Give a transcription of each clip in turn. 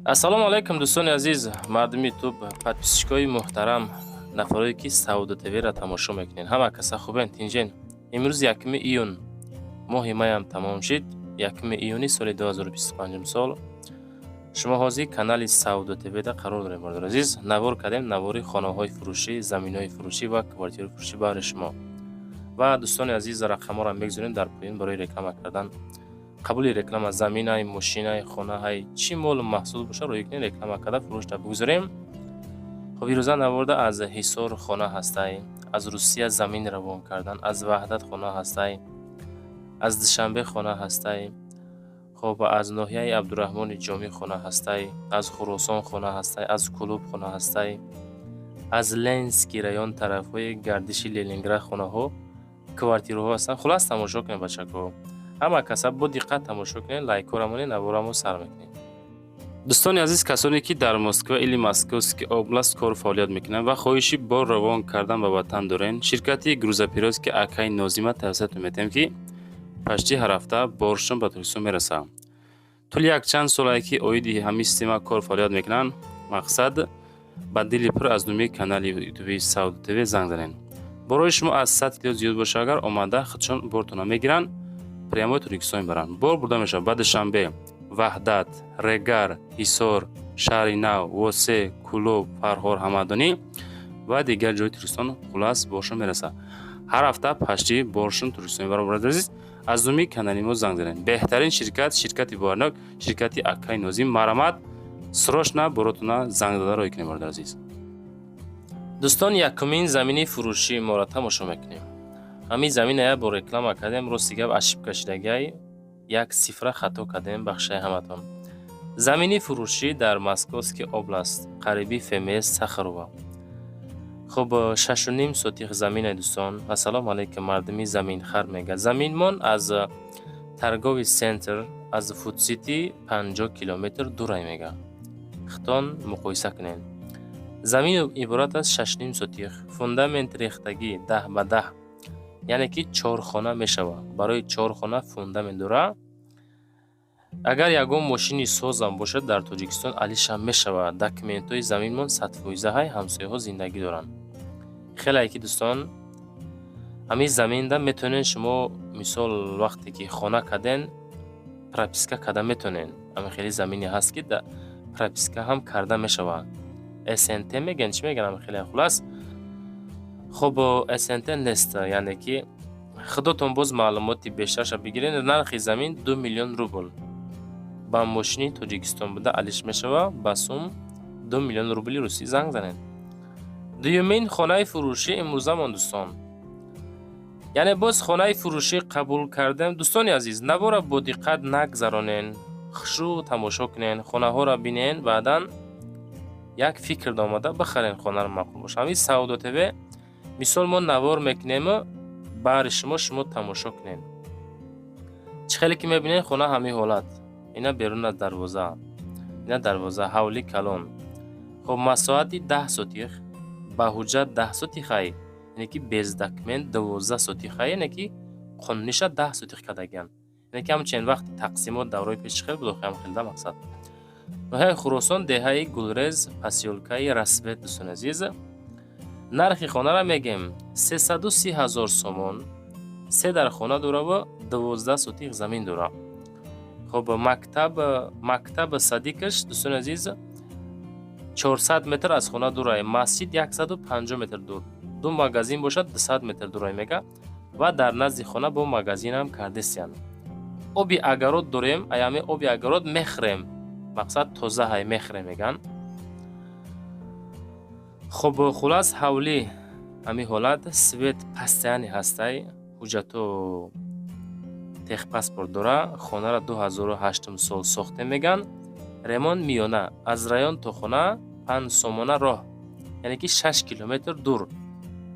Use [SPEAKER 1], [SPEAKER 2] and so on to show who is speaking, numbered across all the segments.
[SPEAKER 1] ассалому алайкум дӯстони азиз, мардуми ютуб, подписчикои муҳтарам, нафарое ки Сауду ТВ-ро тамошо мекунед. Ҳама каса хубен, тинҷен. Имрӯз 1 июн моҳи майам тамом шид. 1 июни соли 2025 сол. шумо ҳозир канали Сауду ТВ-да қарор дорем. мардуми азиз, навор кардем навори хонаҳои фурӯшӣ, заминҳои фурӯшӣ ва квартираи фурӯшӣ баҳри шумо. ва дӯстони азиз, рақамҳоро мегзорем дар поин барои реклама кардан. қабули реклама заминаи мошинаи хонаҳаи чӣ молу маҳсул боша рӯи кунем, реклама карда фурӯшда бигузорем. хоб ирӯза наворда аз Ҳисор хона ҳастай, аз Русия замин равон кардан, аз Ваҳдат хона ҳастай, аз Душанбе хона ҳастай, хоб аз ноҳияи Абдураҳмони Ҷомӣ хона ҳастай, аз Хуросон хона ҳастай, аз Кулуб хона ҳастай, аз Ленский район тарафҳои гардиши Ленинград хонаҳо, квартираҳо ҳастанд. Хулас тамошо кунед бачаҳо. ҳама каса бо диққат тамошо кунед, лайкҳоро монед, наворамо сар мекунед. дӯстони азиз, касоне ки дар Москва или Московский област кор фаъолият мекунанд ва хоҳиши бор равон кардан ба ватан дорен, ширкати грузоперевозки Акаи Нозима тавсиятон метем ки пашти ҳар ҳафта боршон ба Туркистон мераса. тӯли якчанд солае ки оиди ҳамин система кор фаъолият мекунанд. мақсад ба дили пур аз номи канали ютуби Сауду ТВ занг занед. борои шумо аз 100 кило зиёд боша, агар омада худшон бортона мегиранд, прямо Туркистон баранд. бор бурда мешавад ба Душанбе, Ваҳдат, Регар, Ҳисор, Шаҳри Нав, Восе, Кулуб, Фарҳор, Ҳамадонӣ ва дигар ҷои Туркистон хулас боршон мераса. ҳар ҳафта пашти боршон Туркистон баробар азиз, аз номи канали мо занг занед. беҳтарин ширкат, ширкати боварнок, ширкати Акаи Нозим. марамат срочно боротона занг дада роҳ кунед бародар азиз. дӯстон, якумин замини фурӯшии моро тамошо мекунем. ҳамин заминая бо реклама кардем, рости гап ошибка шидагай, як сифра хато кардем, бахшаи ҳаматон. замини фурӯшӣ дар Московский област, қариби ФМС Сахарова. хуб, 6.5 сотих заминаи дӯстон. ассалому алайкум мардуми заминхар мега. заминмон аз торговый центр, аз Фудсити 50 километр дурай мега. хитон муқоиса кунед. замин иборат аз 6.5 сотих. фундамент рехтагӣ 10 ба 10, яъне ки 4 хона мешавад. барои 4 хона фундамент дора. агар ягон мошини созам бошад дар Тоҷикистон алишам мешавад. документҳои заминмон 100%ҳай, ҳамсояҳо зиндагӣ доранд. хеле ки дӯстон, ҳамин заминда метонед шумо мисол вақте ки хона карден, прописка карда метонед. ҳамин хеле замине ҳаст ки прописка ҳам карда мешавад. СНТ меган, чӣ меган ҳамин хеле хулас. хуб, СНТ нест, яъне ки худотон боз маълумоти бештарша бигиред. нархи замин 2 миллион рубл. ба мошини Тоҷикистон буда алиш мешава, ба сум 2 миллион рубли русӣ занг занед. дуюмин хонаи фурӯшӣ имрӯзамон дӯстон. яъне боз хонаи фурӯшӣ қабул кардем. дӯстони азиз, навора бо диққат нагзаронен, хушрӯ тамошо кунен, хонаҳоро бинен, баъдан як фикр омада бихарен хонаро мақбул боша. ҳамин Сауду ТВ мисол мо навор мекунем, баҳри шумо тамошо кунед. чӣ хеле ки мебинед хона ҳамин ҳолат. ина берун аз дарвоза, ина дарвоза, ҳавли калон. хуб, масоҳати 10 сотих, ба ҳуҷҷат 10 сотихай, яъне ки без документ 12 сотихай, яъне ки қонуниша 10 сотих кардаган. яъне ки ҳамчен вақти тақсимот даврои пеши хел буд, ҳам хелда мақсад. ноҳияи Хуросон, деҳаи Гулрез, посёлкаи Расвет. дӯстони азиз, нархи хонара мегем 330 000 сомон. 3 дар хона дора ва 12 сотих замин дора. хуб, мактаб Садикаш, дӯстони азиз, 400 метр аз хона дурай, масҷид 150 метр дур, 2 магазин бошад 200 метр дурай мега ва дар назди хона бо магазинам кардесиян. оби агарод дорем, аями оби агарод мехрем, мақсад тозаҳай мехрем меган. хуб, хулас ҳавли ҳамин ҳолат, свет постоянӣ ҳастай, ҳуҷҷату техпаспорт дора. хонара 2008 сол сохта меган. ремонт миёна, аз район то хона 5 сомона роҳ, яъне ки 6 километр дур.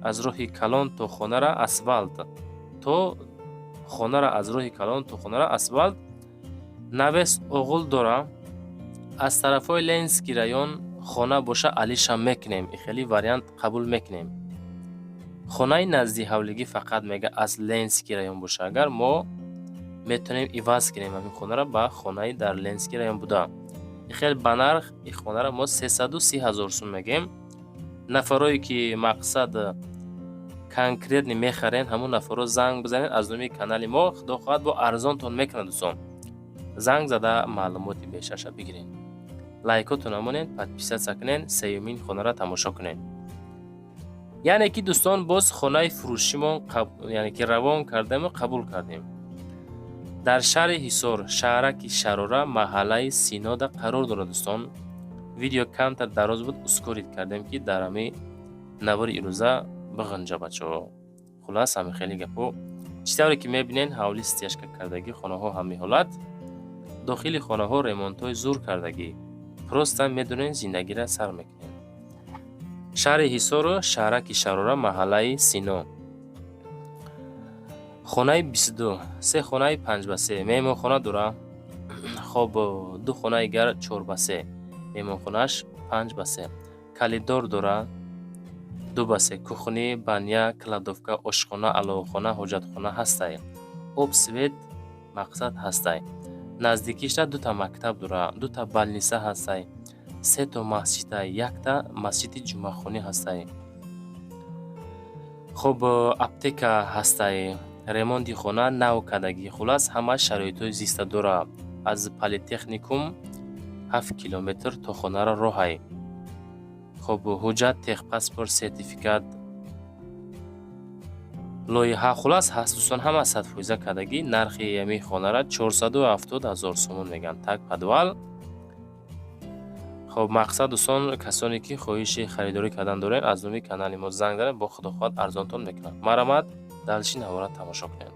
[SPEAKER 1] аз роҳи калон то хонара асфалт, то хонара аз роҳи калон то хонара асфалт. навес оғул дора. аз тарафҳои Ленский район хона боша алиша мекунем, хеле вариант қабул мекунем. хонаи назди ҳавлигӣ фақат мега аз Ленский район боша. агар мо метонем иваз кунем ҳамин хонаро ба хонаи дар Ленский район буда. خیلی بنرخ این خانه را ما 330,000 سوم میگیم. نفرایی که مقصد کنکریت میخرین همون نفرا زنگ بزنین از نومی کانال ما، خدا خواهد با ارزان تون میکنه. دوستان زنگ زده معلوماتی بیشتر بگیرین. لایکاتون همونین، پادپیسات کنین، سیومین خانه را تماشا کنین. یعنی که دوستان باز خانه فروشیمون یعنی که روان کردیم و قبول کردیم. در شهر حصار، شهرک شراره، محله سینا دا قرار داره. دوستان ویدیو کمتر دراز بود، اسکورید کردیم که در همی نوار ایروزه بغنجا بچه ها. خلاص همه خیلی گپو چطوری که میبینین حوالی استیشک کردگی خانه ها همی حالت. داخل خانه ها ریمونت های زور کردگی، پروست هم میدونین زندگی را سر میکنین. شهر حصار، شهرک شراره، محله سینا. خانه 22 3 خانه 5 به 3 میمون خانه دوره. خب 2 خانه گر 4 به 3 میمون خانهش 5 به 3 کلیدار دوره. 2 به 3 کخونی، بانیا، کلادوفکا، آشخانه، علاوخانه، حاجتخانه هستای. آب سوید مقصد هستای. نزدیکیش 2 تا مکتب دوره، 2 تا بالنیسه هستای، 3 تا مسجد، 1 تا مسجد جمعه خونی هستای. خب اپتیکا هستای. ریموندی خانه نو کدگی. خلاص همه شرایط زیسته دوره. از پلیتکنیکوم 7 کیلومتر تا خانه را راهی. خب حجت، تخ پاسپورت، سرتیفیکات، لایحه خلاص هست. دوستان همه 100% کدگی. نرخ یمی خانه را 470,000 سومون میگن تک پدوال. خب مقصد دوستان کسانی که خواهش خریداری کردن دارین از نومی کانال ما زنگ زنین، با خدا خواهد ارزانتون میکنن. مرامت دلشین نوارا تماشا کنین.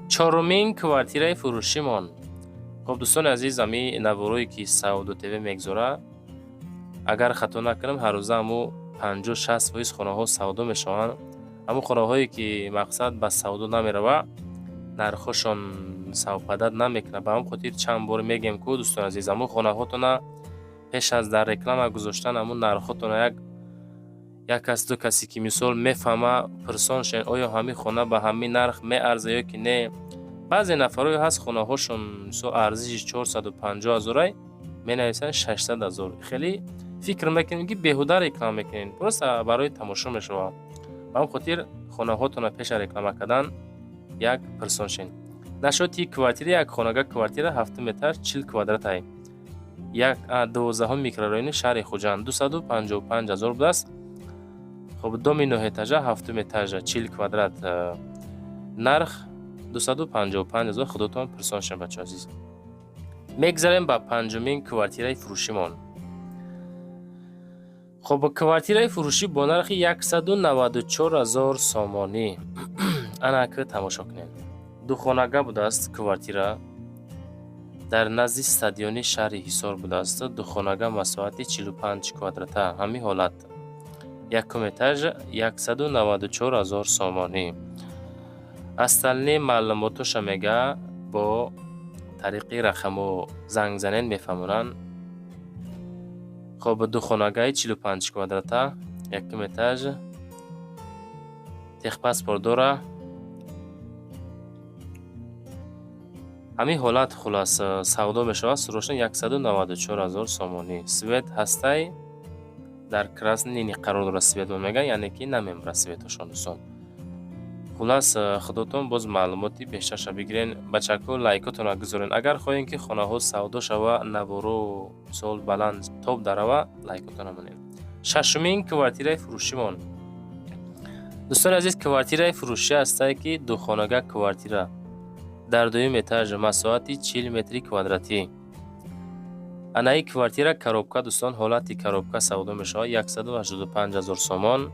[SPEAKER 1] چهارمین کوارتیره فروشیمان. خب دوستان عزیز امی نواروی که سعودو تیوی میگذاره، اگر خطا نکنم هر روزه همو 50-60% خانه ها سعودو میشوند. همو خانه هایی که مقصد به سعودو نمیروه نرخشان سوپدت نمیکنه. به هم خاطر چند بار میگیم که دوستان عزیز همو خانه هاتون پیش از در رکلام گذاشتن همون نرخاتون یک از 2 کسی که مثال میفهمه پرسان شن آیا همین خانه به همین نرخ میارزه یا که نه. بعضی نفرای هست خانه هاشون مثال ارزشش 450,000 می نویسن 600,000. خیلی فکر میکنین که بیهوده رکلام میکنین، درست برای تماشا میشوه. به هم خاطر خانه هاتون پیش رکلام کردن یک پرسان شن. نشاتی کوارتیر یک خانگاه کوارتیر 7 متر 40 کوادرات های. یک 12 میکرورایون شهر خوجند 255,000 بوده است. خب 2 اتاجه 7 اتاجه 40 کوادرات نرخ 255,000 خودتون پرسان شن بچه عزیز. میگذاریم با پنجمین کوارتیره فروشیمان. خب کوارتیره فروشی با نرخ 194,000 سامانی. انا که تماشا کنین. 2 خانگاه بوده است کوارتیره. در نزد استادیوم شهر حصار بوده است. 2 خانگاه مساحت 45 کوادراته همین حالت. یکم اتاج 194,000 سامانی. اصلی معلوماتش میگه با طریق رقم و زنگ زنین میفهمونن. خب 2 خانگاه 45 کوادراته یکم اتاج تخ پاسپورت داره. همین حالت خلاص سودا میشه. سروشن 194,000 سامانی. سوید هسته در کراسنینی قرار داره. سوید میگن یعنی که نمیمره سویدشون دوستان. خلاص خودتون باز معلوماتی بیشتر بگیرین. بچه‌ها لایکاتون رو گذارین. اگر خواهین که خانه ها سودا شوه نوارو سال بلند توپ دروه لایکاتون رو منین. ششمین کوارتیره فروشیمان. دوستان عزیز کوارتیره فروشی هسته که 2 خانگاه کوارتیره در 2 اتاج مساحت 40 متری کوادراتی. انای کوارتیره کروبکا دوستان حالتی کروبکا سودا میشه 185,000 سامان.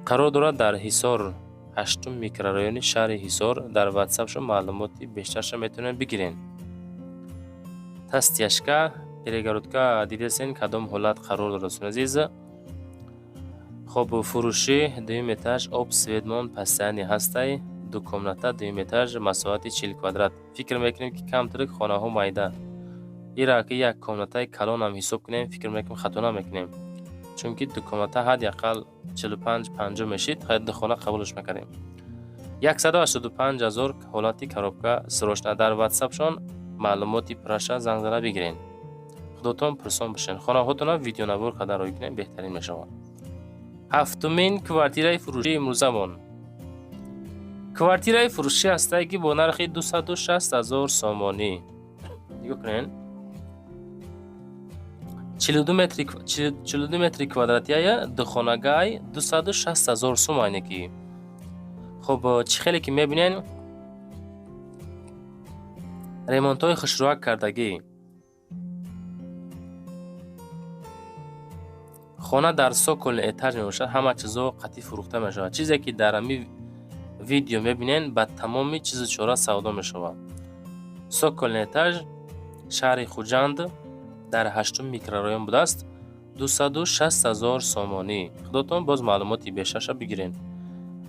[SPEAKER 1] قرار داره در حصار 8 میکرورایون شهر حصار. در واتساپ شما معلوماتی بیشترش میتونین بگیرین. تستیشکا پریگارودکا دیدسین کدام حالت قرار داره دوستان عزیز. خب فروشی 2 اتاج آب سویدمان پسانی هسته. 2 کمناته 2 اتاج مساحت 40 کوادرات. فکر میکنیم که کمتر خانه ها مایده. ایرا که یک کمناته کلان هم حساب کنیم فکر میکنیم خطا نمیکنیم. چون که 2 کمناته حداقل 45-50 میشید خرید خانه قبولش میکنیم. 185,000 حالتی کروبکا سروشنه در واتساپ شون معلوماتی پرشه زنگ زنه بگیرین. خودتان پرسان بشین. خانه هاتون ویدیو نوار کرده روی کنین بهترین میشود. هفتمین کوارتیره فروشی امروزمان. کوارتیره فروشی هسته که با نرخ 260,000 سامانی. نگاه کنین. 42 متر کوادراتی دو خانگاه 260,000 سوم که. خب چی خیلی که میبینین ریمونت های خشروک کردگی. خانه در سوکل اتاج میباشد، همه چیزا قطعی فروخته میشود. چیزی که در امی ویدیو میبینین با تمامی چیز چورا سودا میشود. سوکل اتاج شهر خوجند در 8 میکرورایون بوده است. 260,000 سامانی. خودتون باز معلوماتی بیشتر بگیرین.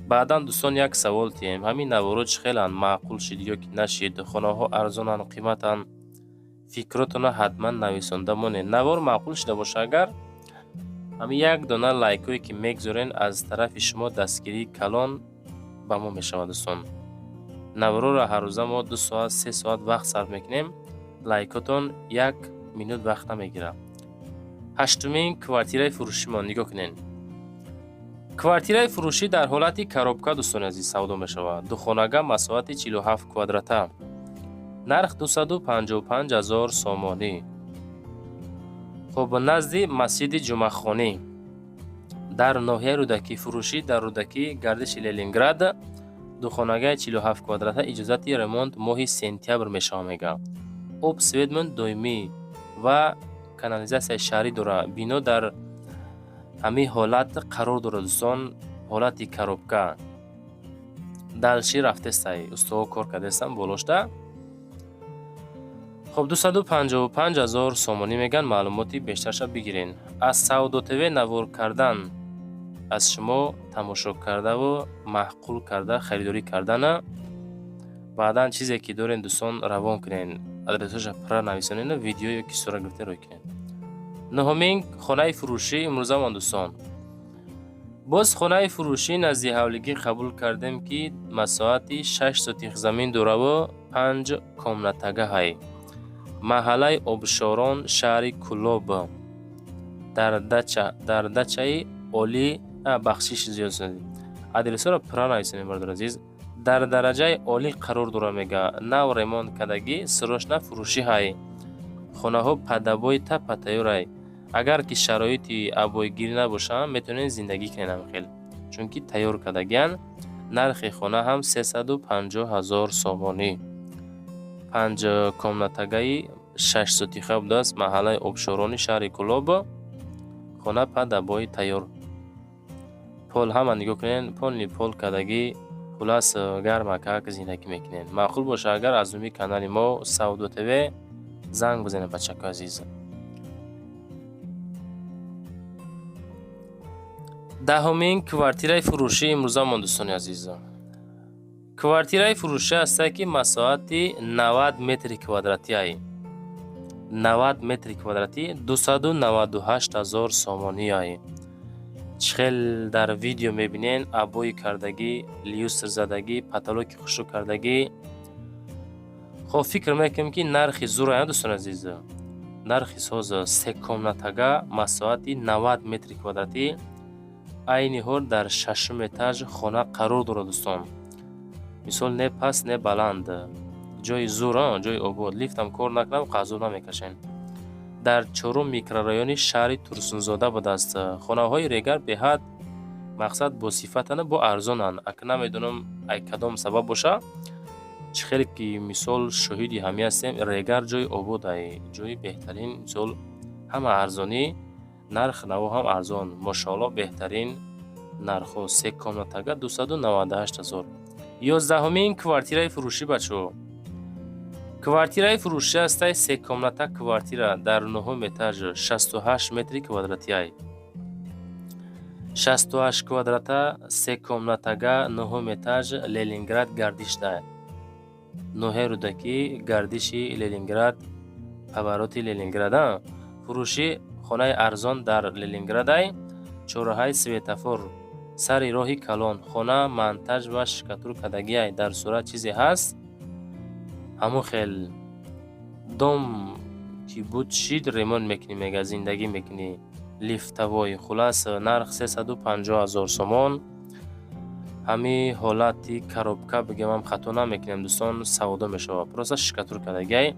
[SPEAKER 1] بعدا دوستان یک سوال تیم، همین نوارج خیلی معقول شد یا که نشید؟ خانه ها ارزانن، قیمتن، فکراتون حتما نویسنده مونه. نوار معقول شده باشه اگر همین یک دانه لایکایی که میگذارین از طرف شما دستگیری کلان به ما میشود. دوستان نوارو را هر روز ما 2 ساعت 3 ساعت وقت صرف میکنیم، لایکاتون 1 مینوت وقت نمیگیره. هشتمین کوارتیره فروشی ما نگاه کنین. کوارتیره فروشی در حالت کاروبکا دوستان عزیز سودا می شود. دو خانگاه مساحت 47 کوادراته. نرخ 255,000 سامانی. خب نزد مسجد جمعه خانی در ناحیه رودکی. فروشی در رودکی گردش لنینگراد. دو خانگاه 47 کوادراته اجازت ریمونت ماه سپتامبر می شود. اوب سویدمن دویمی و کانالیزاسیون شهری داره. بنا در همین حالت قرار داره دوستان. حالت کاروبکا دلشی رفته است، استوا کار کرده استم بالاشته. خب 255,000 سامانی میگن. معلوماتی بیشترش بگیرین. از سودا تیوی نوار کردن از شما تماشا کرده و معقول کرده خریداری کردن. بعدا چیزی که دارین دوستان روان کنین، ادرسش پر نویسین، ویدیو یا کی صورت گرفته روی کنین. نهمین خانه فروشی امروز ما دوستان. باز خانه فروشی نزدی حولگی قبول کردیم که مساحت 6 سوتیخ زمین داره و 5 کامنتگه های. محله آبشاران شهر کلوب در دچه اولی بخشش زیاد شده. ادرس را پر نویسین برادر عزیز. در درجه اولی قرار داره میگه. نو ریموند کدگی سروشنه فروشی های. خانه ها پدبای تا پتیورای. اگر که شرایطی ابوی گیری نباشه میتونین زندگی کنین خیلی، چون که تیار کدگیان. نرخ خانه هم 350,000 سامانی. 5 کامنتگی 6 سوتیخه بوده است. محله آبشارانی شهر کلوب. خانه پدبای تیار. پول هم نگاه کنین. پول کدگی خلاص گرم که زندگی میکنین. معقول باشه اگر از امی کانال ما سودا تیوی زنگ بزنین بچه‌ها عزیز. دهمین کوارتیره فروشی امروز ما دوستان عزیز. کوارتیره فروشی است که مساحت 90 متر کوادراتی است. 90 متر کوادراتی 298,000 سامانی است. چخل در ویدیو میبینین ابوی کردگی، لیوستر زدگی، پتالوک خشک کردگی. خب فکر میکنم که نرخ زور دوستان عزیز. نرخ ساز 3 کامنتگه مساحت 90 متر کوادراتی. اینی هر در 6 اتاج خانه قرار داره دوستان. مثال نه پس نه بلند. جای زور، جای آباد. لیفت هم کار نکنم، قازو نمیکشین. در 4 میکرورایون شهر ترسونزاده بوده است. خانه های ریگر به حد مقصد با صفتن با ارزانن. اگه نمیدونم ای کدام سبب باشه. چه خیلی که مثال شهیدی همی هستیم. ریگر جای آباد است. جای بهترین مثال همه ارزانی. نرخ نو هم ارزان. ماشاءالله بهترین نرخ و 3 کامنتگه 298,000. 11مین کوارتیره فروشی بچو. کوارتیره فروشی است 3 کامنته کوارتیره در 9 اتاج 68 متر کوادراتی است. 68 کوادراته 3 کامنتگه 9 اتاج لنینگراد گردش ده. 9 رودکی گردش لنینگراد پاورات لنینگراد. فروشی خانه ارزان در لنینگراد است. چهارراه سویتافور سر راه کلان. خانه منتج و شکتور کدگی است. در صورت چیزی هست همون خیل دوم که بود شید ریمون میکنی، میگه زندگی میکنی لیفتوای. خلاص نرخ 350,000 سومون. همی حالتی کروبکا بگم هم خطا نمیکنیم دوستان، سودا میشه پروسه شکتور کردگی.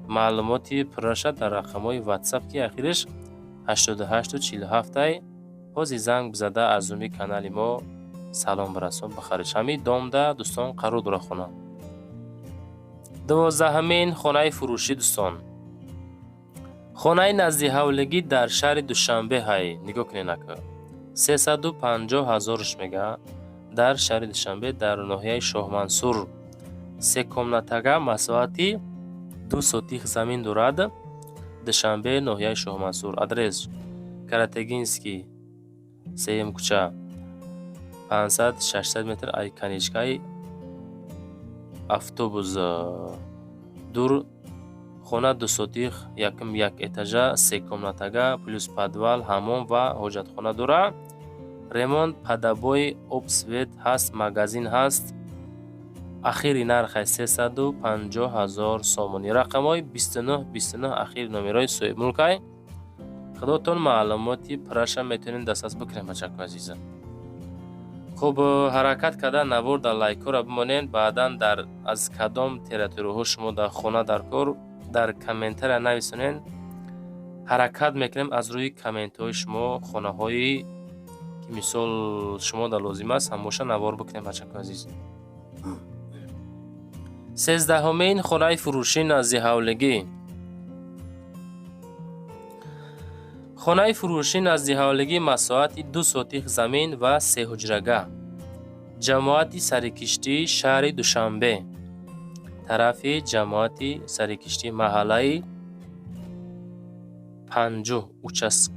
[SPEAKER 1] معلوماتی پرشد در رقمای واتساپ که اخیرش 88 و 47 ای بازی زنگ بزده از امی کانال ما سلام برسون بخارش. همی دامده دوستان قرار داره خونه 12مین خانه فروشی دوستان. خانه نزدی حولگی در شهر دوشنبه های نگاه کنین اکا 350,000ش میگه در شهر دوشنبه در ناحیه شاه منصور. 3 کمناتگه مساحتی 2 سوتیخ زمین دارد. دوشنبه ناحیه شاه منصور. آدرس کراتگینسکی 3 کوچه 500-600 متر ای کنیشکای اتوبوس دور. خانه 2 سوتیخ یکم یک اتاجه 3 کمناتگه پلوس پادوال حمام و حاجت خانه داره. ремонт падабои обсвет ҳаст, магазин ҳаст. ахири нархи 350,000 сомонӣ. рақамҳои 29 ахири номерои соҳиби мулкай. худотон маълумоти праша метавонед дастрас бикунед бачаку азиза. хуб ҳаракат карда наворда лайкора бимонед. баъдан дар аз кадом территорияҳо шумо дар хона дар кор дар комментария нависонед. ҳаракат мекунем аз рӯи комментҳои шумо хонаҳои мисол шумо дар лозим аст ҳамоша навор бикунем бачаку азиз. 13мин хонаи фурӯшӣ назди ҳавлигӣ. хонаи фурӯшӣ назди ҳавлигӣ масоҳати 2 сотих замин ва 3 ҳуҷрага. ҷамоати сарикиштӣ шаҳри душанбе. тарафи ҷамоати сарикиштӣ маҳаллаи 50 участка.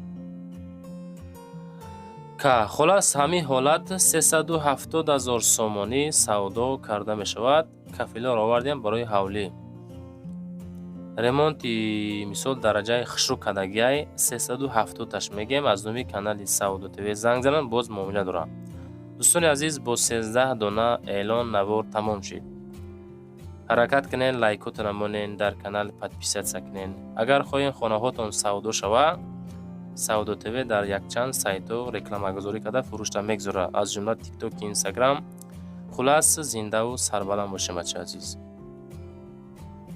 [SPEAKER 1] خلاص ҳамин ҳолат 370,000 сомонӣ савдо карда мешавад. кафиларо овардем барои ҳавлӣ. ремонти мисол дараҷаи хушрӯ кардагиай 370-таш мегем. аз номи канали Саудо ТВ занг зананд, боз муомила дорам. дӯстони азиз, бо 13 дона эълон навор тамом шид. ҳаракат кунед, лайкотона монед, дар канал подписатсия кунед. агар хоҳед хонаҳотон савдо шава, Саудо ТВ дар якчанд сайтҳо рекламагузорӣ карда фурӯшта мегузорад, аз ҷумла TikTok, Instagram. хулас зиндаву сарбаланд бошед бачаи азиз.